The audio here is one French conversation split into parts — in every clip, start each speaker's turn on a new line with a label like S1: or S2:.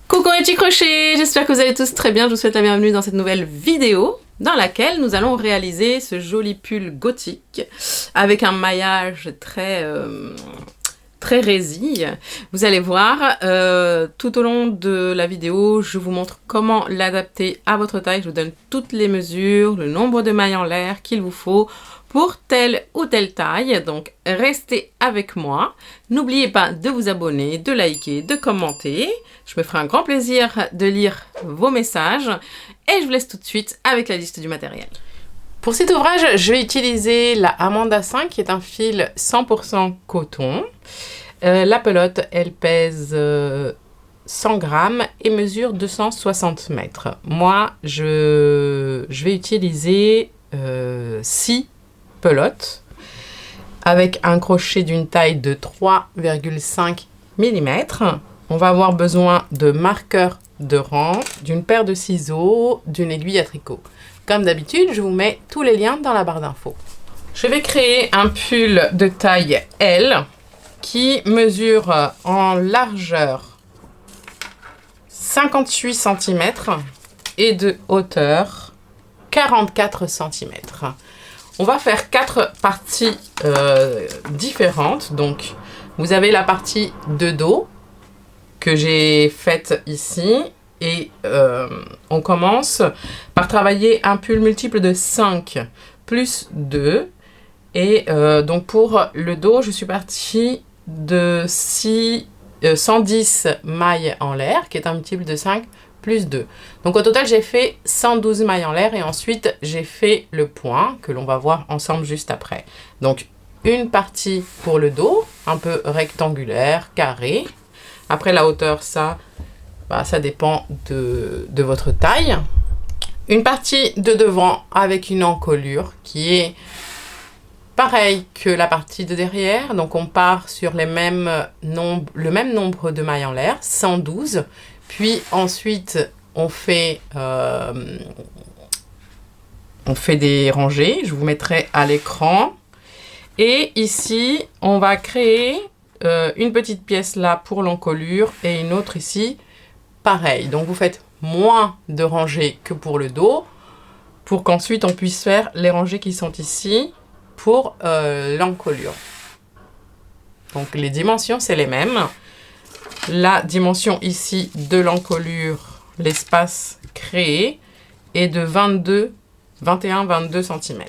S1: Coucou mes petits crochets, j'espère que vous allez tous très bien. Je vous souhaite la bienvenue dans cette nouvelle vidéo dans laquelle nous allons réaliser ce joli pull gothique avec un maillage très résille. Vous allez voir, tout au long de la vidéo, je vous montre comment l'adapter à votre taille. Je vous donne toutes les mesures, le nombre de mailles en l'air qu'il vous faut pour telle ou telle taille. Donc restez avec moi. N'oubliez pas de vous abonner, de liker, de commenter. Je me ferai un grand plaisir de lire vos messages. Et je vous laisse tout de suite avec la liste du matériel. Pour cet ouvrage, je vais utiliser la Amanda 5 qui est un fil 100% coton. La pelote, elle pèse 100 grammes et mesure 260 mètres. Moi, je vais utiliser 6 pelotes avec un crochet d'une taille de 3,5 mm. On va avoir besoin de marqueurs de rang, d'une paire de ciseaux, d'une aiguille à tricot. Comme d'habitude, je vous mets tous les liens dans la barre d'infos. Je vais créer un pull de taille L qui mesure en largeur 58 cm et de hauteur 44 cm. On va faire 4 parties différentes. Donc, vous avez la partie de dos que j'ai faite ici. Et on commence par travailler un pull multiple de 5 plus 2. Et donc pour le dos, je suis partie de 110 mailles en l'air, qui est un multiple de 5 plus 2. Donc au total, j'ai fait 112 mailles en l'air et ensuite j'ai fait le point que l'on va voir ensemble juste après. Donc une partie pour le dos, un peu rectangulaire, carré. Après la hauteur, ça dépend de votre taille. Une partie de devant avec une encolure qui est pareil que la partie de derrière. Donc on part sur le même nombre de mailles en l'air, 112. Puis ensuite on fait des rangées. Je vous mettrai à l'écran. Et ici on va créer une petite pièce là pour l'encolure et une autre ici. Pareil, donc vous faites moins de rangées que pour le dos, pour qu'ensuite on puisse faire les rangées qui sont ici pour l'encolure. Donc les dimensions, c'est les mêmes. La dimension ici de l'encolure, l'espace créé, est de 21-22 cm.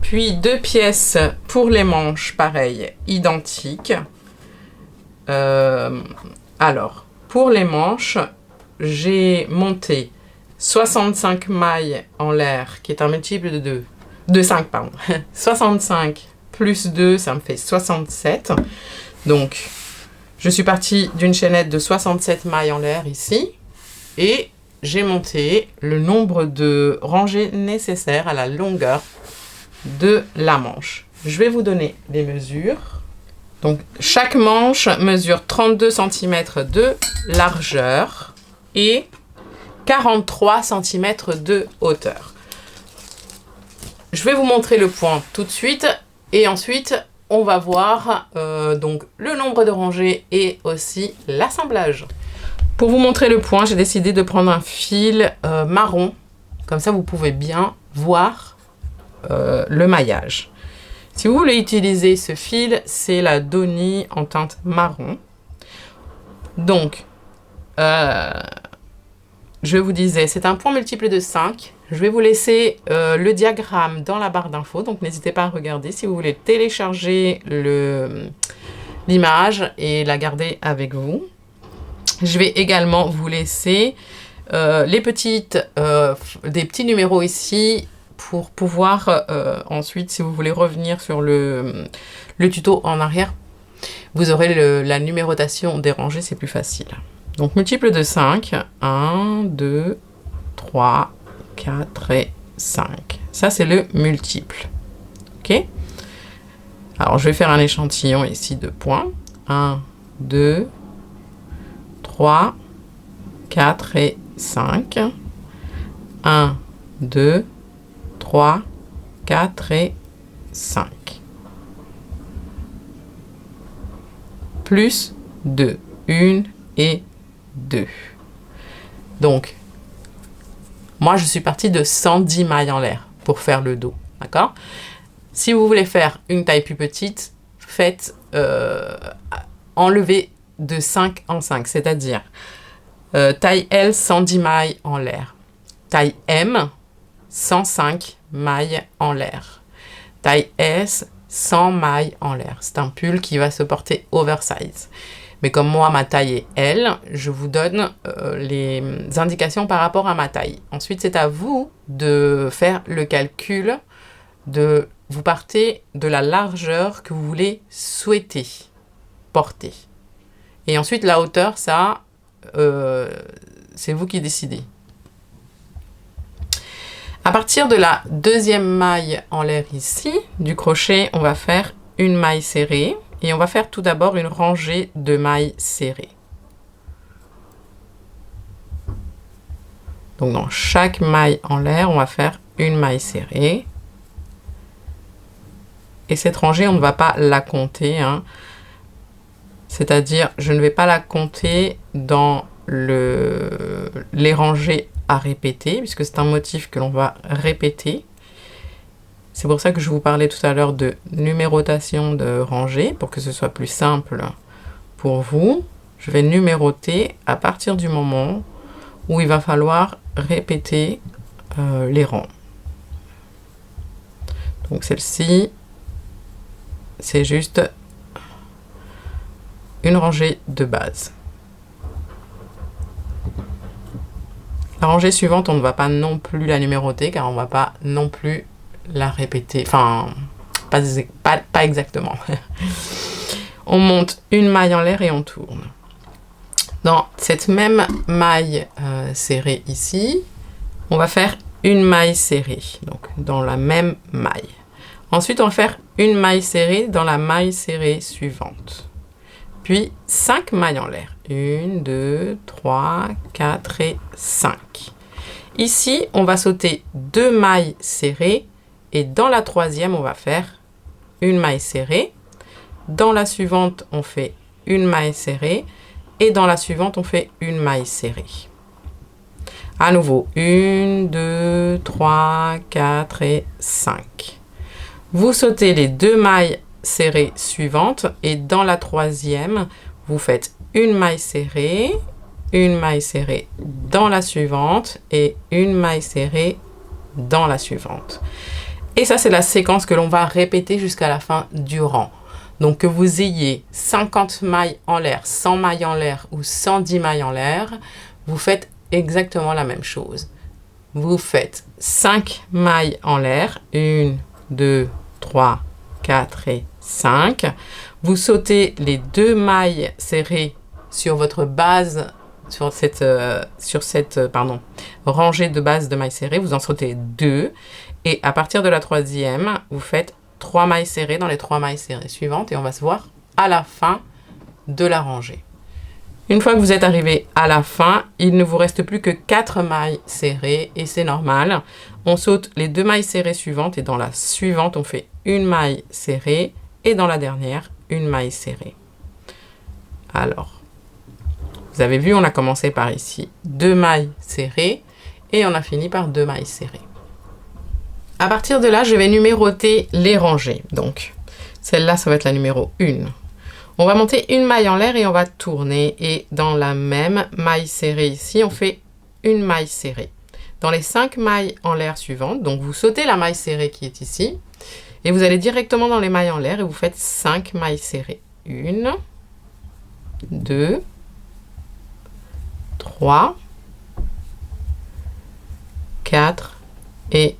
S1: Puis 2 pièces pour les manches, pareil, identiques. Alors, pour les manches, j'ai monté 65 mailles en l'air, qui est un multiple de 5, pardon. 65 plus 2, ça me fait 67. Donc, je suis partie d'une chaînette de 67 mailles en l'air ici. Et j'ai monté le nombre de rangées nécessaires à la longueur de la manche. Je vais vous donner les mesures. Donc, chaque manche mesure 32 cm de largeur et 43 cm de hauteur. Je vais vous montrer le point tout de suite et ensuite on va voir donc le nombre de rangées et aussi l'assemblage. Pour vous montrer le point, j'ai décidé de prendre un fil marron, comme ça vous pouvez bien voir le maillage. Si vous voulez utiliser ce fil, c'est la Doni en teinte marron. Donc, je vous disais, c'est un point multiple de 5. Je vais vous laisser le diagramme dans la barre d'infos. Donc, n'hésitez pas à regarder si vous voulez télécharger l'image et la garder avec vous. Je vais également vous laisser des petits numéros ici pour pouvoir ensuite, si vous voulez revenir sur le tuto en arrière, vous aurez la numérotation des rangées, c'est plus facile. Donc, multiple de 5, 1, 2, 3, 4 et 5. Ça, c'est le multiple. OK? Alors, je vais faire un échantillon ici de points. 1, 2, 3, 4 et 5. 1, 2, 3, 4 et 5. plus 2. 1 et 2. Donc, moi, je suis partie de 110 mailles en l'air pour faire le dos. D'accord? Si vous voulez faire une taille plus petite, faites enlever de 5 en 5. C'est-à-dire, taille L, 110 mailles en l'air. Taille M, 105 mailles en l'air. Taille S, 100 mailles en l'air. C'est un pull qui va se porter oversize. Mais comme moi, ma taille est L, je vous donne les indications par rapport à ma taille. Ensuite, c'est à vous de faire le calcul de... Vous partez de la largeur que vous voulez souhaiter porter. Et ensuite, la hauteur, ça, c'est vous qui décidez. À partir de la deuxième maille en l'air ici, du crochet, on va faire une maille serrée. Et on va faire tout d'abord une rangée de mailles serrées. Donc dans chaque maille en l'air, on va faire une maille serrée. Et cette rangée, on ne va pas la compter. Hein. C'est-à-dire, je ne vais pas la compter dans les rangées à répéter, puisque c'est un motif que l'on va répéter. C'est pour ça que je vous parlais tout à l'heure de numérotation de rangées, pour que ce soit plus simple pour vous. Je vais numéroter à partir du moment où il va falloir répéter les rangs. Donc celle-ci, c'est juste une rangée de base. La rangée suivante, on ne va pas non plus la numéroter, car on ne va pas non plus la répéter, enfin, pas exactement. On monte une maille en l'air et on tourne. Dans cette même maille serrée ici, on va faire une maille serrée, donc dans la même maille. Ensuite, on va faire une maille serrée dans la maille serrée suivante. Puis 5 mailles en l'air. 1, 2, 3, 4 et 5. Ici, on va sauter 2 mailles serrées. Et dans la troisième, on va faire une maille serrée. Dans la suivante, on fait une maille serrée. Et dans la suivante, on fait une maille serrée. À nouveau, 1, 2, 3, 4 et 5. Vous sautez les 2 mailles serrées suivantes. Et dans la troisième, vous faites une maille serrée dans la suivante et une maille serrée dans la suivante. Et ça, c'est la séquence que l'on va répéter jusqu'à la fin du rang. Donc, que vous ayez 50 mailles en l'air, 100 mailles en l'air ou 110 mailles en l'air, vous faites exactement la même chose. Vous faites 5 mailles en l'air, 1, 2, 3, 4 et 5. Vous sautez les 2 mailles serrées sur votre base, sur cette rangée de base de mailles serrées. Vous en sautez 2. Et à partir de la troisième, vous faites 3 mailles serrées dans les 3 mailles serrées suivantes. Et on va se voir à la fin de la rangée. Une fois que vous êtes arrivé à la fin, il ne vous reste plus que 4 mailles serrées. Et c'est normal. On saute les 2 mailles serrées suivantes. Et dans la suivante, on fait une maille serrée. Et dans la dernière, une maille serrée. Alors, vous avez vu, on a commencé par ici 2 mailles serrées. Et on a fini par 2 mailles serrées. À partir de là, je vais numéroter les rangées. Donc, celle-là, ça va être la numéro 1. On va monter une maille en l'air et on va tourner. Et dans la même maille serrée ici, on fait une maille serrée. Dans les 5 mailles en l'air suivantes, donc vous sautez la maille serrée qui est ici. Et vous allez directement dans les mailles en l'air et vous faites 5 mailles serrées. 1, 2, 3, 4 et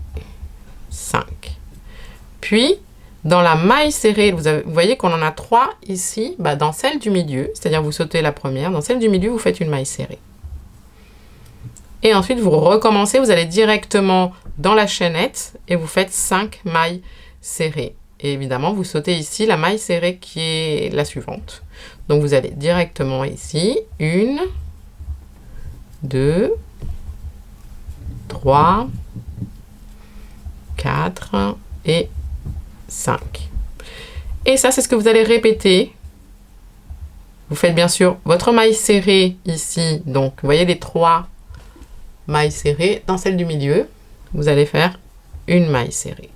S1: 5. Puis, dans la maille serrée, vous voyez qu'on en a 3 ici, dans celle du milieu, c'est-à-dire vous sautez la première, dans celle du milieu, vous faites une maille serrée. Et ensuite, vous recommencez, vous allez directement dans la chaînette et vous faites 5 mailles serrées. Et évidemment, vous sautez ici la maille serrée qui est la suivante. Donc, vous allez directement ici, 1, 2, 3, 4 et 5. Et ça, c'est ce que vous allez répéter Vous faites bien sûr votre maille serrée ici. Donc, vous voyez les 3 mailles serrées. Dans celle du milieu, vous allez faire une maille serrée.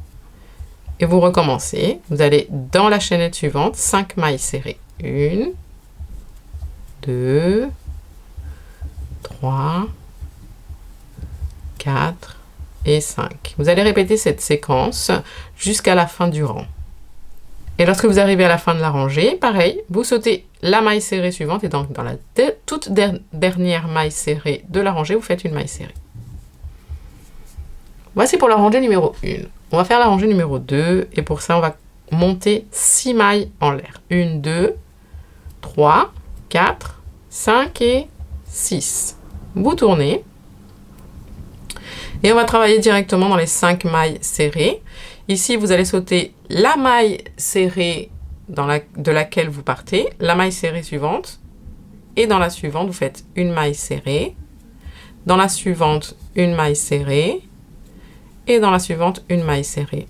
S1: Et vous recommencez. Vous allez dans la chaînette suivante, 5 mailles serrées. 1, 2, 3, 4 et 5. Vous allez répéter cette séquence jusqu'à la fin du rang. Et lorsque vous arrivez à la fin de la rangée, pareil, vous sautez la maille serrée suivante et donc dans la toute dernière maille serrée de la rangée, vous faites une maille serrée. Voici pour la rangée numéro 1. On va faire la rangée numéro 2 et pour ça, on va monter 6 mailles en l'air. 1, 2, 3, 4, 5 et 6. Vous tournez et on va travailler directement dans les 5 mailles serrées. Ici, vous allez sauter la maille serrée de laquelle vous partez, la maille serrée suivante, et dans la suivante, vous faites une maille serrée, dans la suivante, une maille serrée, et dans la suivante, une maille serrée.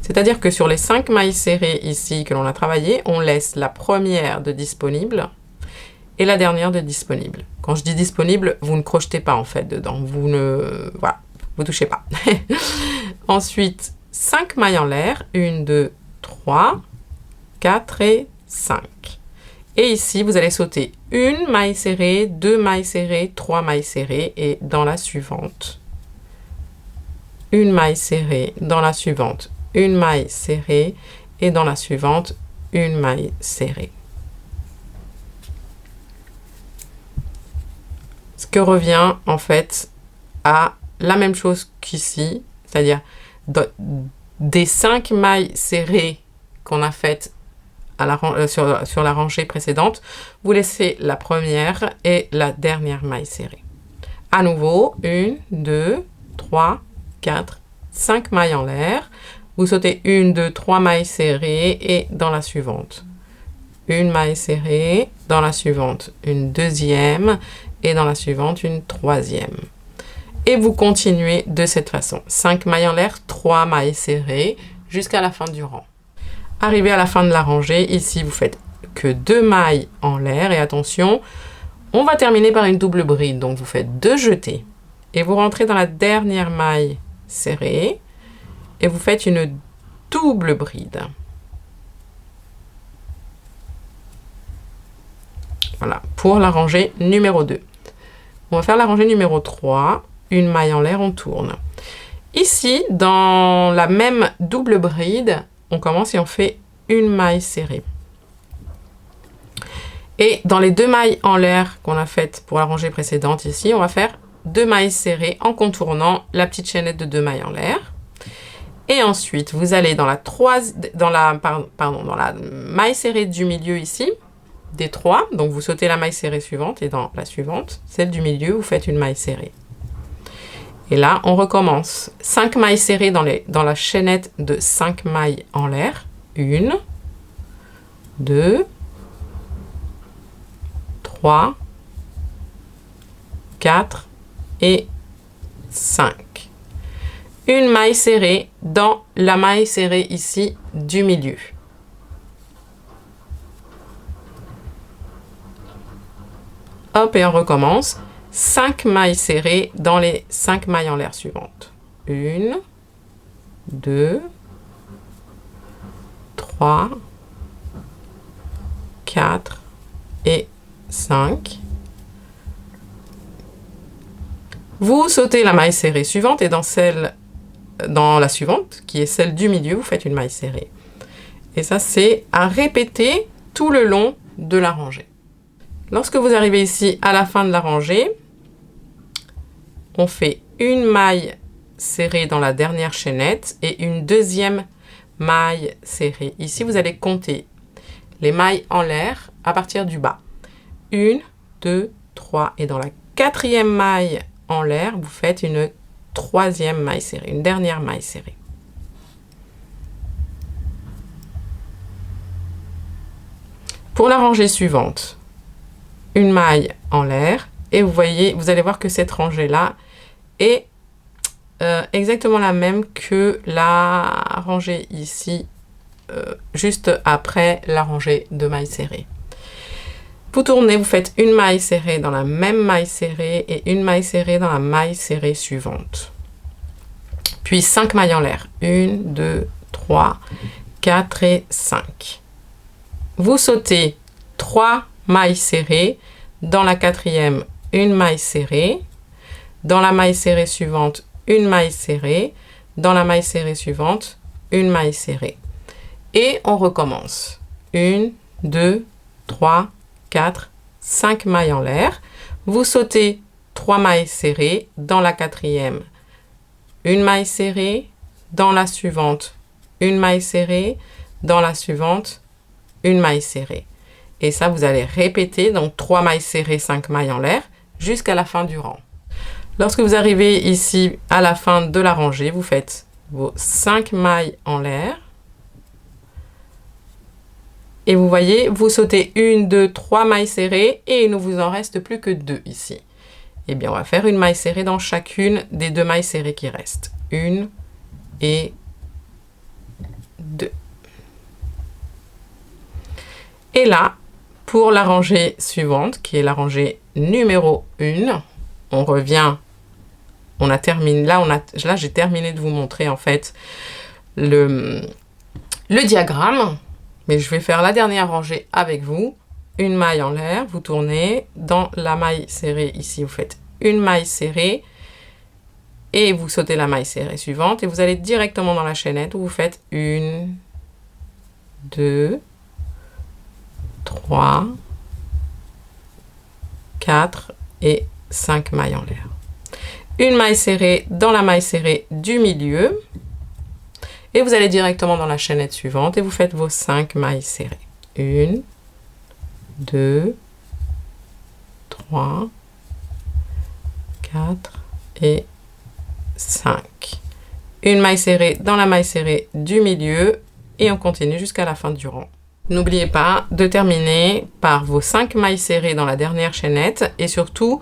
S1: C'est-à-dire que sur les 5 mailles serrées ici que l'on a travaillé, on laisse la première de disponible et la dernière de disponible. Quand je dis disponible, vous ne crochetez pas en fait dedans, vous ne... voilà, vous touchez pas. Ensuite, 5 mailles en l'air, 1, 2, 3, 4 et 5. Et ici, vous allez sauter une maille serrée, 2 mailles serrées, 3 mailles serrées et dans la suivante, une maille serrée, dans la suivante, une maille serrée et dans la suivante, une maille serrée. Ce que revient en fait à la même chose qu'ici, c'est-à-dire des 5 mailles serrées qu'on a faites sur la rangée précédente, vous laissez la première et la dernière maille serrée. À nouveau, 1, 2, 3, 4, 5 mailles en l'air. Vous sautez 1, 2, 3 mailles serrées et dans la suivante, une maille serrée, dans la suivante, une deuxième et dans la suivante, une troisième. Et vous continuez de cette façon. 5 mailles en l'air, 3 mailles serrées jusqu'à la fin du rang. Arrivé à la fin de la rangée, ici vous faites que 2 mailles en l'air et attention, on va terminer par une double bride. Donc vous faites 2 jetés et vous rentrez dans la dernière maille serrée et vous faites une double bride. Voilà, pour la rangée numéro 2. On va faire la rangée numéro 3. Une maille en l'air, on tourne. Ici, dans la même double bride, on commence et on fait une maille serrée. Et dans les 2 mailles en l'air qu'on a faites pour la rangée précédente ici, on va faire 2 mailles serrées en contournant la petite chaînette de 2 mailles en l'air. Et ensuite, vous allez dans la maille serrée du milieu ici, des 3. Donc, vous sautez la maille serrée suivante et dans la suivante, celle du milieu, vous faites une maille serrée. Et là, on recommence. 5 mailles serrées dans la chaînette de 5 mailles en l'air. 1, 2, 3, 4 et 5. Une maille serrée dans la maille serrée ici du milieu. Hop, et on recommence. 5 mailles serrées dans les 5 mailles en l'air suivantes. 1, 2, 3, 4 et 5. Vous sautez la maille serrée suivante et dans la suivante, qui est celle du milieu, vous faites une maille serrée. Et ça, c'est à répéter tout le long de la rangée. Lorsque vous arrivez ici à la fin de la rangée, on fait une maille serrée dans la dernière chaînette et une deuxième maille serrée. Ici, vous allez compter les mailles en l'air à partir du bas. 1, 2, 3. Et dans la 4e maille en l'air, vous faites une 3e maille serrée, une dernière maille serrée. Pour la rangée suivante, une maille en l'air et vous allez voir que cette rangée-là est exactement la même que la rangée ici, juste après la rangée de mailles serrées. Vous tournez, vous faites une maille serrée dans la même maille serrée et une maille serrée dans la maille serrée suivante. Puis 5 mailles en l'air. 1, 2, 3, 4 et 5. Vous sautez 3 mailles serrées. Dans la quatrième, une maille serrée. Dans la maille serrée suivante, une maille serrée. Dans la maille serrée suivante, une maille serrée. Et on recommence. 1, 2, 3, 4, 5 mailles en l'air. Vous sautez 3 mailles serrées. Dans la quatrième, une maille serrée. Dans la suivante, une maille serrée. Dans la suivante, une maille serrée. Et ça, vous allez répéter, donc 3 mailles serrées, 5 mailles en l'air, jusqu'à la fin du rang. Lorsque vous arrivez ici à la fin de la rangée, vous faites vos 5 mailles en l'air. Et vous voyez, vous sautez 1, 2, 3 mailles serrées et il ne vous en reste plus que 2 ici. Eh bien, on va faire une maille serrée dans chacune des 2 mailles serrées qui restent. 1 et 2. Et là, pour la rangée suivante, qui est la rangée numéro 1, on revient, on a terminé, là j'ai terminé de vous montrer en fait le diagramme, mais je vais faire la dernière rangée avec vous. Une maille en l'air, vous tournez, dans la maille serrée ici, vous faites une maille serrée, et vous sautez la maille serrée suivante, et vous allez directement dans la chaînette où vous faites 1, 2, 3, 4 et 5 mailles en l'air. Une maille serrée dans la maille serrée du milieu. Et vous allez directement dans la chaînette suivante et vous faites vos 5 mailles serrées. 1, 2, 3, 4 et 5. Une maille serrée dans la maille serrée du milieu et on continue jusqu'à la fin du rang. N'oubliez pas de terminer par vos 5 mailles serrées dans la dernière chaînette et surtout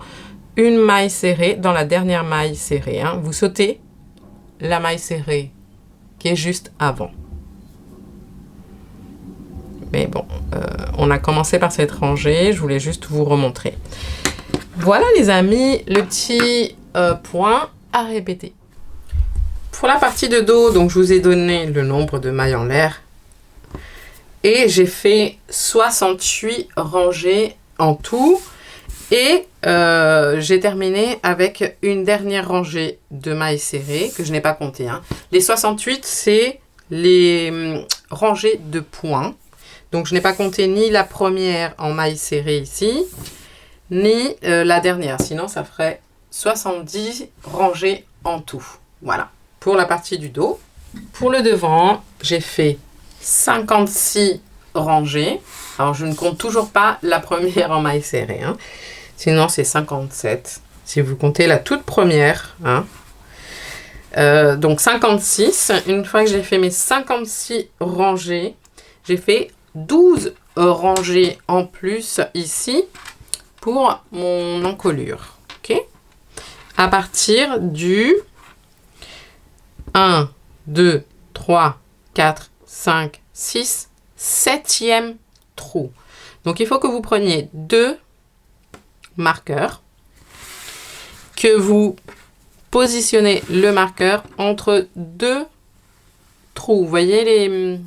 S1: une maille serrée dans la dernière maille serrée. Hein. Vous sautez la maille serrée qui est juste avant. Mais bon, on a commencé par cette rangée, je voulais juste vous remontrer. Voilà les amis, le petit point à répéter. Pour la partie de dos, donc je vous ai donné le nombre de mailles en l'air. Et j'ai fait 68 rangées en tout. Et j'ai terminé avec une dernière rangée de mailles serrées que je n'ai pas compté. Hein. Les 68, c'est les rangées de points. Donc je n'ai pas compté ni la première en mailles serrées ici, ni la dernière. Sinon, ça ferait 70 rangées en tout. Voilà, pour la partie du dos. Pour le devant, j'ai fait 56 rangées. Alors, je ne compte toujours pas la première en maille serrée. Hein. Sinon, c'est 57. Si vous comptez la toute première. Hein. Donc, 56. Une fois que j'ai fait mes 56 rangées, j'ai fait 12 rangées en plus ici pour mon encolure. OK? À partir du 1, 2, 3, 4, 5, 6, 7e trou. Donc, il faut que vous preniez 2 marqueurs, que vous positionnez le marqueur entre 2 trous. Vous voyez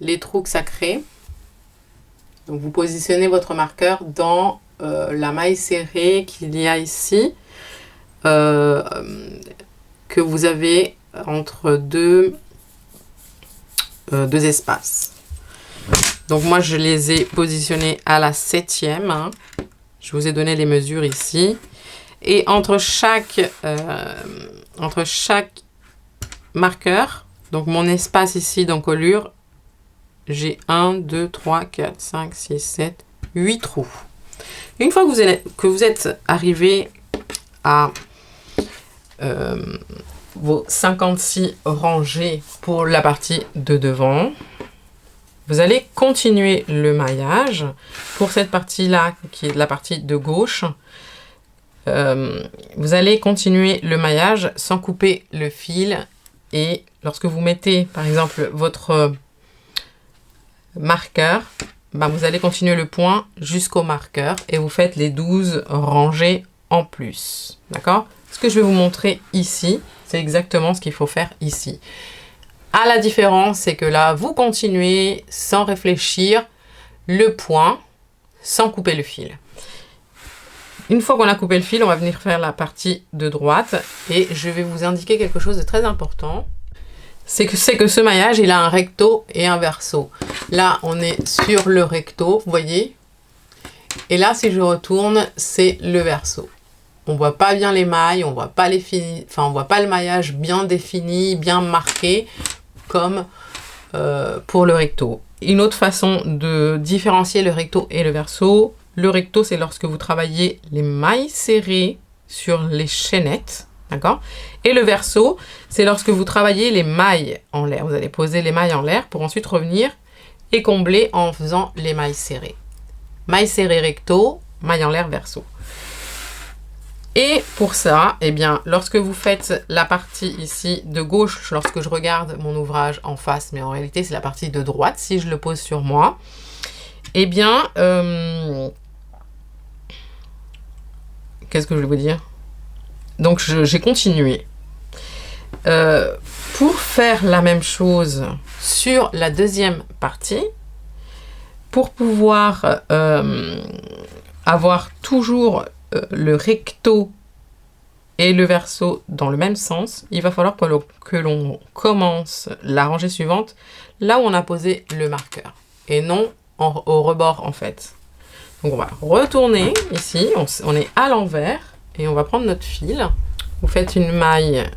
S1: les trous que ça crée. Donc, vous positionnez votre marqueur dans la maille serrée qu'il y a ici, que vous avez entre deux espaces. Donc moi je les ai positionnés à la 7e. Hein. Je vous ai donné les mesures ici. Et entre chaque marqueur, donc mon espace ici d'encolure, j'ai 1, 2, 3, 4, 5, 6, 7, 8 trous. Une fois que vous êtes arrivé à vos 56 rangées pour la partie de devant, vous allez continuer le maillage pour cette partie-là, qui est la partie de gauche. Vous allez continuer le maillage sans couper le fil. Et lorsque vous mettez, par exemple, votre marqueur, ben, vous allez continuer le point jusqu'au marqueur et vous faites les 12 rangées en plus. D'accord? Ce que je vais vous montrer ici, c'est exactement ce qu'il faut faire ici. À la différence, c'est que là, vous continuez sans réfléchir le point, sans couper le fil. Une fois qu'on a coupé le fil, on va venir faire la partie de droite et je vais vous indiquer quelque chose de très important. C'est que ce maillage, il a un recto et un verso. Là, on est sur le recto, vous voyez. Et là, si je retourne, c'est le verso. On voit pas bien les mailles, on voit pas on voit pas le maillage bien défini, bien marqué, comme pour le recto. Une autre façon de différencier le recto et le verso, le recto, c'est lorsque vous travaillez les mailles serrées sur les chaînettes. D'accord? Et le verso, c'est lorsque vous travaillez les mailles en l'air. Vous allez poser les mailles en l'air pour ensuite revenir et combler en faisant les mailles serrées. Mailles serrées recto, mailles en l'air verso. Et pour ça, eh bien, lorsque vous faites la partie ici de gauche, lorsque je regarde mon ouvrage en face, mais en réalité c'est la partie de droite, si je le pose sur moi, eh bien, qu'est-ce que je vais vous dire? Donc, j'ai continué. Pour faire la même chose sur la deuxième partie, pour pouvoir avoir toujours le recto et le verso dans le même sens, il va falloir que l'on commence la rangée suivante là où on a posé le marqueur et non au rebord en fait. Donc, on va retourner ici, on est à l'envers. Et on va prendre notre fil. Vous faites une maille,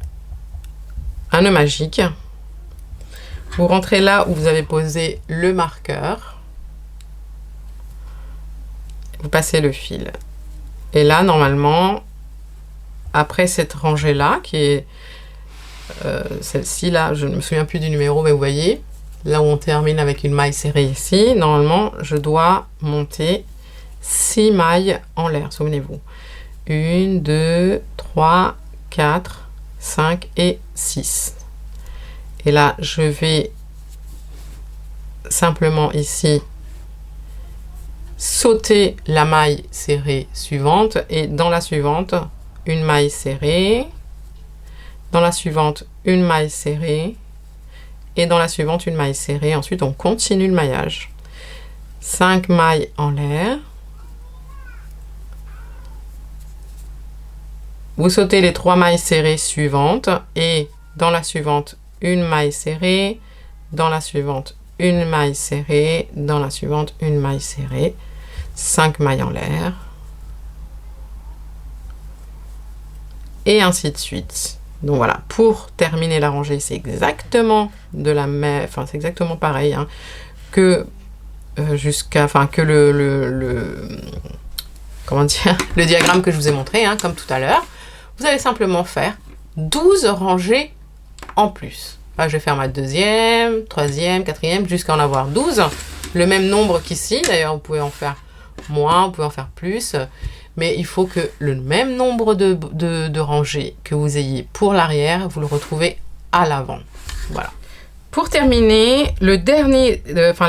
S1: un nœud magique. Vous rentrez là où vous avez posé le marqueur. Vous passez le fil. Et là, normalement, après cette rangée-là, qui est celle-ci, là, je ne me souviens plus du numéro, mais vous voyez, là où on termine avec une maille serrée ici, normalement, je dois monter 6 mailles en l'air, souvenez-vous. 1, 2, 3, 4, 5 et 6. Et là, je vais simplement ici sauter la maille serrée suivante et dans la suivante, une maille serrée, dans la suivante, une maille serrée et dans la suivante, une maille serrée. Ensuite, on continue le maillage. 5 mailles en l'air. Vous sautez les 3 mailles serrées suivantes et dans la suivante, une maille serrée, dans la suivante, une maille serrée, dans la suivante, une maille serrée, 5 mailles en l'air, et ainsi de suite. Donc voilà, pour terminer la rangée, c'est exactement de la même, enfin c'est exactement pareil hein, que comment dire, le diagramme que je vous ai montré, hein, comme tout à l'heure. Vous allez simplement faire 12 rangées en plus. Là, je vais faire ma deuxième, troisième, quatrième, jusqu'à en avoir 12. Le même nombre qu'ici. D'ailleurs, vous pouvez en faire moins, vous pouvez en faire plus. Mais il faut que le même nombre de rangées que vous ayez pour l'arrière, vous le retrouvez à l'avant. Voilà. Pour terminer, la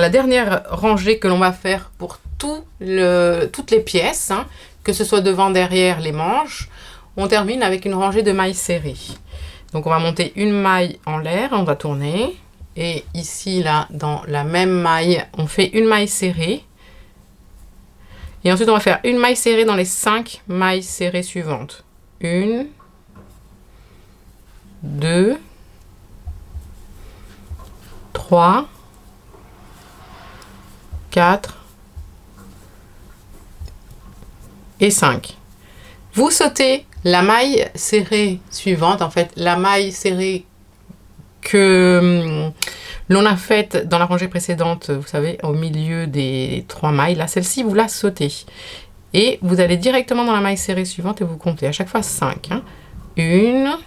S1: dernière rangée que l'on va faire pour toutes les pièces, hein, que ce soit devant, derrière, les manches, on termine avec une rangée de mailles serrées. Donc, on va monter une maille en l'air, on va tourner. Et ici, là, dans la même maille, on fait une maille serrée. Et ensuite, on va faire une maille serrée dans les 5 mailles serrées suivantes. 1, 2, 3, 4 et 5. Vous sautez la maille serrée suivante, en fait, la maille serrée que l'on a faite dans la rangée précédente, vous savez, au milieu des 3 mailles. Là, celle-ci, vous la sautez. Et vous allez directement dans la maille serrée suivante et vous comptez à chaque fois 5. 1,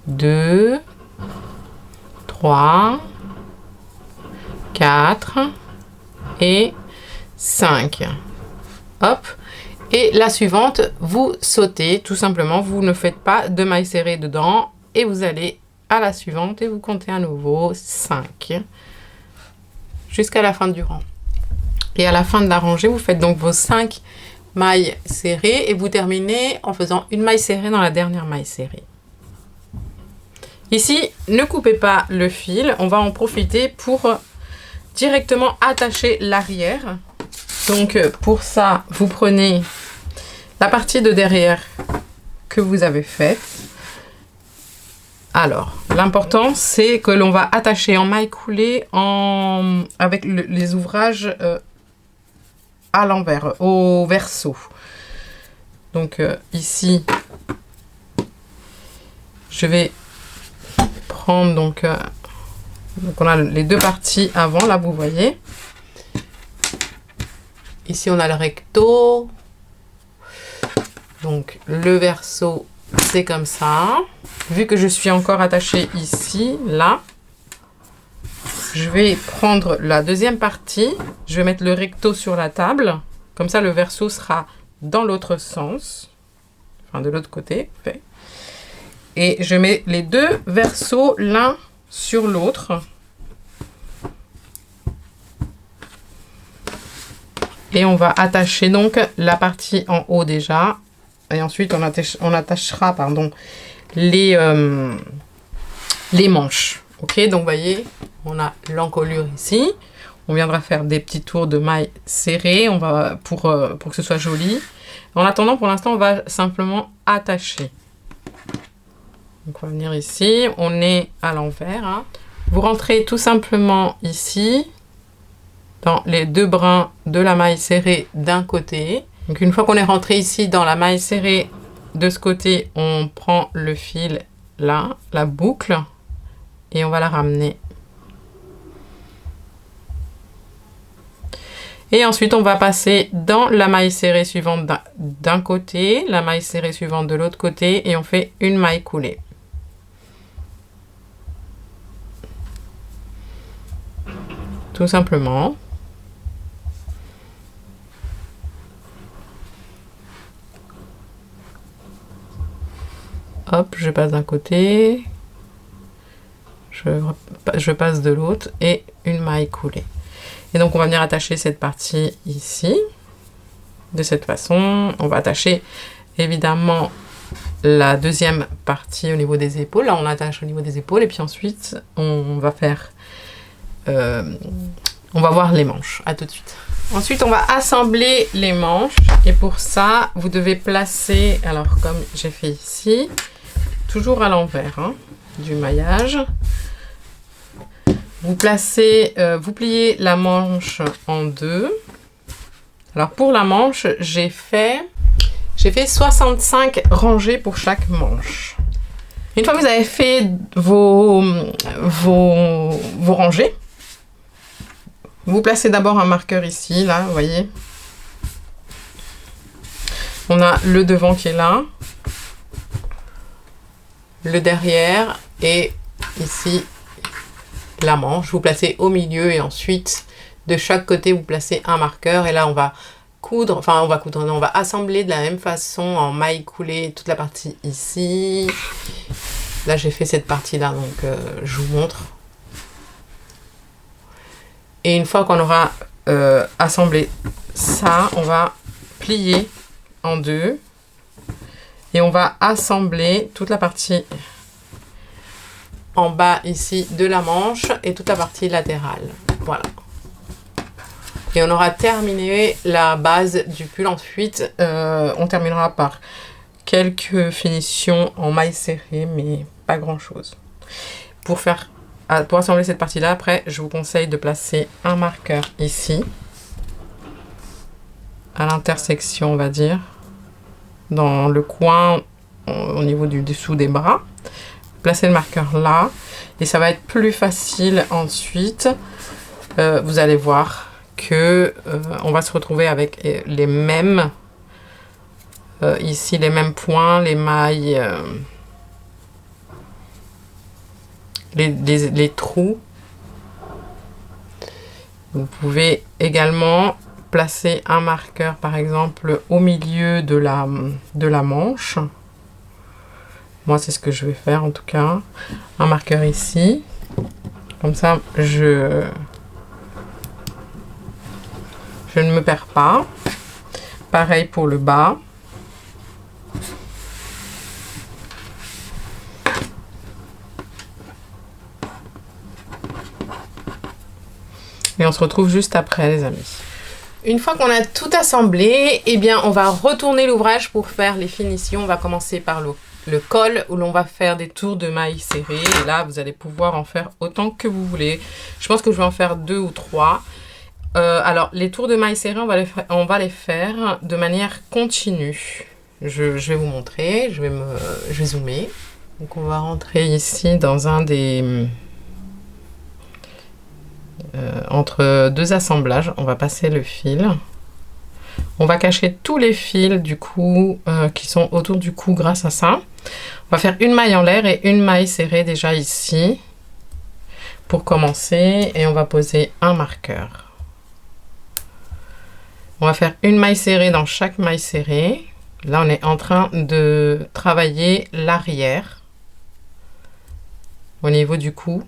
S1: 2, 3, 4 et 5. Hop. Et la suivante, vous sautez, tout simplement, vous ne faites pas de maille serrée dedans et vous allez à la suivante et vous comptez à nouveau 5 jusqu'à la fin du rang. Et à la fin de la rangée, vous faites donc vos 5 mailles serrées et vous terminez en faisant une maille serrée dans la dernière maille serrée. Ici, ne coupez pas le fil, on va en profiter pour directement attacher l'arrière. Donc pour ça, vous prenez la partie de derrière que vous avez faite. Alors, l'important, c'est que l'on va attacher en maille coulée avec les ouvrages à l'envers, au verso. Donc ici, je vais prendre donc on a les deux parties avant, là vous voyez. Ici on a le recto. Donc le verso c'est comme ça. Vu que je suis encore attachée ici, là, je vais prendre la deuxième partie. Je vais mettre le recto sur la table. Comme ça le verso sera dans l'autre sens. Enfin de l'autre côté. Fait. Et je mets les deux versos l'un sur l'autre. Et on va attacher donc la partie en haut déjà. Et ensuite on attachera pardon, les manches. Ok, donc vous voyez, on a l'encolure ici. On viendra faire des petits tours de mailles serrées pour que ce soit joli. En attendant, pour l'instant, on va simplement attacher. Donc on va venir ici, on est à l'envers. Hein. Vous rentrez tout simplement ici, dans les deux brins de la maille serrée d'un côté. Donc une fois qu'on est rentré ici dans la maille serrée de ce côté, on prend le fil là, la boucle, et on va la ramener. Et ensuite, on va passer dans la maille serrée suivante d'un côté, la maille serrée suivante de l'autre côté, et on fait une maille coulée. Tout simplement. Hop, je passe d'un côté, je passe de l'autre et une maille coulée. Et donc on va venir attacher cette partie ici, de cette façon. On va attacher évidemment la deuxième partie au niveau des épaules. Là on attache au niveau des épaules et puis ensuite on va faire, on va voir les manches. À tout de suite. Ensuite on va assembler les manches et pour ça vous devez placer, alors comme j'ai fait ici, toujours à l'envers hein, du maillage. Vous placez, vous pliez la manche en deux. Alors pour la manche, j'ai fait 65 rangées pour chaque manche. Une fois que vous avez fait vos rangées, vous placez d'abord un marqueur ici, là, vous voyez. On a le devant qui est là, le derrière et ici la manche. Vous placez au milieu et ensuite de chaque côté vous placez un marqueur et là on va coudre, enfin on va assembler de la même façon en maille coulée toute la partie ici. Là j'ai fait cette partie là donc je vous montre. Et une fois qu'on aura assemblé ça, on va plier en deux et on va assembler toute la partie en bas ici de la manche et toute la partie latérale. Voilà. Et on aura terminé la base du pull. Ensuite, on terminera par quelques finitions en maille serrée, mais pas grand chose. Pour assembler cette partie-là, après, je vous conseille de placer un marqueur ici, à l'intersection, on va dire, dans le coin au niveau du dessous des bras. Placez le marqueur là et ça va être plus facile ensuite. Vous allez voir que on va se retrouver avec les mêmes ici les mêmes points, les mailles, les trous. Vous pouvez également placer un marqueur par exemple au milieu de la manche. Moi, c'est ce que je vais faire en tout cas. Un marqueur ici. Comme ça, je je ne me perds pas. Pareil pour le bas. Et on se retrouve juste après, les amis. Une fois qu'on a tout assemblé, eh bien, on va retourner l'ouvrage pour faire les finitions. On va commencer par le col où l'on va faire des tours de mailles serrées. Et là, vous allez pouvoir en faire autant que vous voulez. Je pense que je vais en faire 2 ou 3. Alors, les tours de mailles serrées, on va les faire de manière continue. Je vais vous montrer. Je vais zoomer. Donc, on va rentrer ici dans un des... entre 2 assemblages, on va passer le fil. On va cacher tous les fils du cou qui sont autour du cou grâce à ça. On va faire une maille en l'air et une maille serrée déjà ici pour commencer et on va poser un marqueur. On va faire une maille serrée dans chaque maille serrée. Là, on est en train de travailler l'arrière au niveau du cou.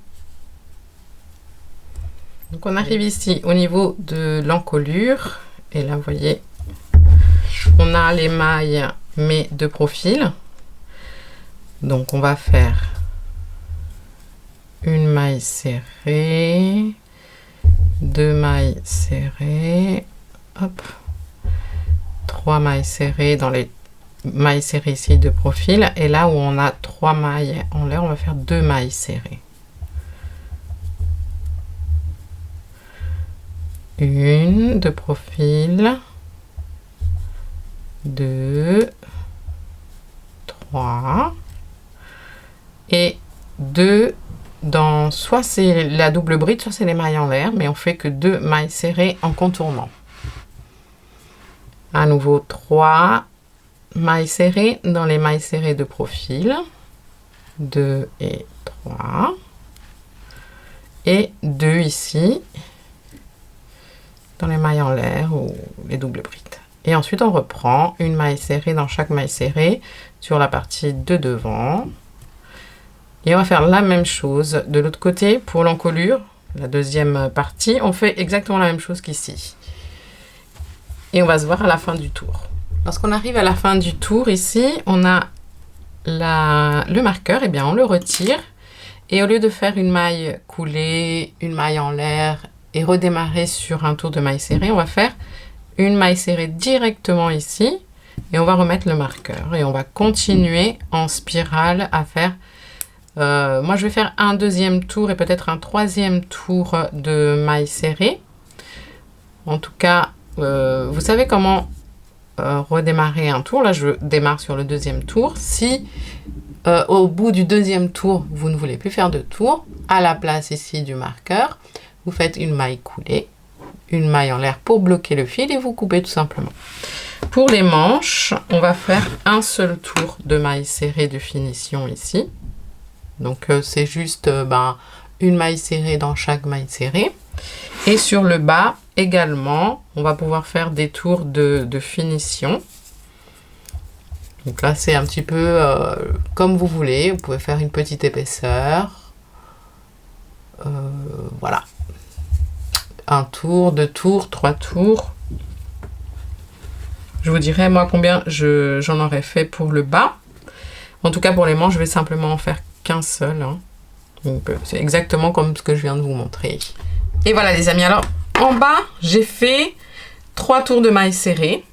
S1: Donc on arrive ici au niveau de l'encolure et là vous voyez on a les mailles mais de profil. Donc on va faire une maille serrée, 2 mailles serrées, hop, 3 mailles serrées dans les mailles serrées ici de profil et là où on a 3 mailles en l'air on va faire 2 mailles serrées. Une de profil, 2, 3 et 2 dans soit c'est la double bride, soit c'est les mailles en l'air, mais on fait que 2 mailles serrées en contournant. À nouveau 3 mailles serrées dans les mailles serrées de profil, 2 et 3 et 2 ici dans les mailles en l'air ou les doubles brides. Et ensuite, on reprend une maille serrée dans chaque maille serrée sur la partie de devant. Et on va faire la même chose de l'autre côté pour l'encolure. La deuxième partie, on fait exactement la même chose qu'ici. Et on va se voir à la fin du tour. Lorsqu'on arrive à la fin du tour, ici, on a le marqueur, et bien on le retire. Et au lieu de faire une maille coulée, une maille en l'air, et redémarrer sur un tour de maille serrée, on va faire une maille serrée directement ici et on va remettre le marqueur et on va continuer en spirale à faire moi je vais faire un deuxième tour et peut-être un troisième tour de maille serrée. En tout cas vous savez comment redémarrer un tour. Là je démarre sur le deuxième tour. Si au bout du deuxième tour vous ne voulez plus faire de tour, à la place ici du marqueur vous faites une maille coulée, une maille en l'air pour bloquer le fil et vous coupez tout simplement. Pour les manches, on va faire un seul tour de maille serrée de finition ici. Donc c'est juste une maille serrée dans chaque maille serrée. Et sur le bas également, on va pouvoir faire des tours de finition. Donc là c'est un petit peu comme vous voulez, vous pouvez faire une petite épaisseur. Voilà. Un tour, 2 tours, 3 tours. Je vous dirai moi combien j'en aurais fait pour le bas. En tout cas pour les manches, je vais simplement en faire qu'un seul. Hein. Donc c'est exactement comme ce que je viens de vous montrer. Et voilà les amis, alors en bas, j'ai fait 3 tours de maille serrée,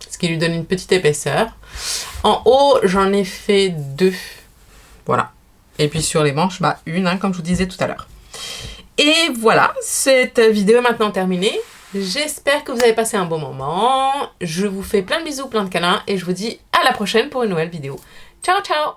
S1: ce qui lui donne une petite épaisseur. En haut, j'en ai fait 2. Voilà. Et puis sur les manches, une, hein, comme je vous disais tout à l'heure. Et voilà, cette vidéo est maintenant terminée. J'espère que vous avez passé un bon moment. Je vous fais plein de bisous, plein de câlins et je vous dis à la prochaine pour une nouvelle vidéo. Ciao, ciao!